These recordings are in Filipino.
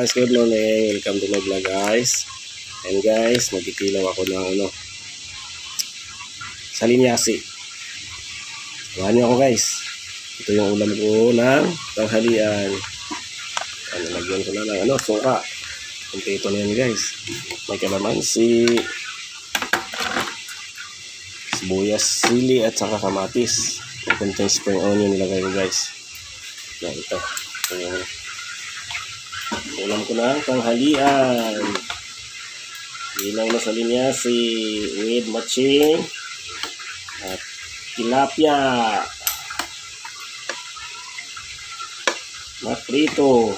guys, good morning. Welcome to my vlog guys. And guys, magkikilaw ako ng salinyasi. Samahan niyo ako guys. Ito yung ulam ko ng tanghalian. Lagyan ko na ng suka. Kompleto na yan guys. May kalamansi, sibuyas, sili at saka kamatis. May konting spring onion nilagay ko guys. Yan ito. Ulam ko ng tanghalian. Ilaw na salinyasi with matching at tilapia na prito.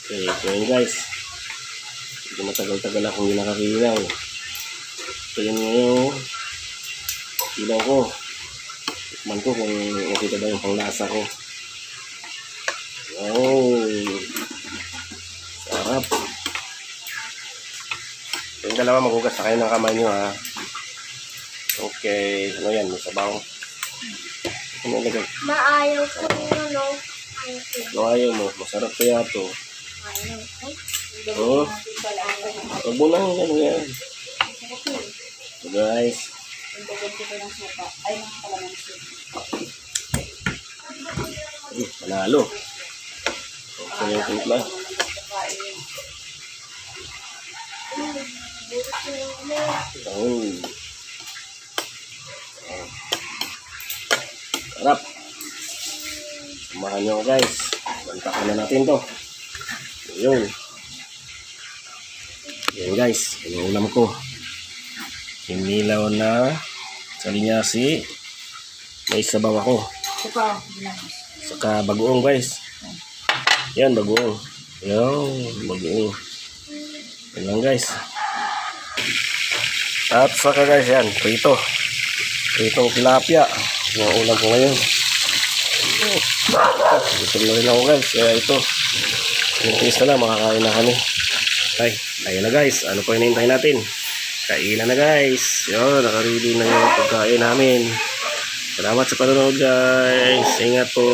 Okay, ito yun guys. Hindi matagal-tagal akong hindi nakakilaw. Ito yun yung ilaw ko. Tikman ko kung okay ba yung panglasa ko. Oh, sarap. Yung dalawa, magugas na kayo ng kamay nyo ha. Okay, ano yan? May sabaw. Ano lagay? Maayaw ko ano. Ayaw mo, masarap kaya ito. Ayaw ko. Oh, wag mo lang ano yan. So guys. Manalo. Okay, yung timpla. Oh. Sarap. Samahan nyo guys. Bantakan na natin to. Yun. Yan guys. Yung ulam ko. Hinilaw na salinyasi. May sabaw ako. Saka bagoong guys. Yan bagoong. Yan bagoong. Yan lang guys. At saka guys yan. Prito. Pritong tilapia. Yung ulam ko ngayon. Gusto na rin ako guys. Kaya ito. Yung taste na lang. Makakain na kami. Ay, ayun na guys. Ano pa hinihintay natin? Kainan na guys. Yun, nakaready na yung pagkain namin. Salamat sa panonood guys. Ingat po.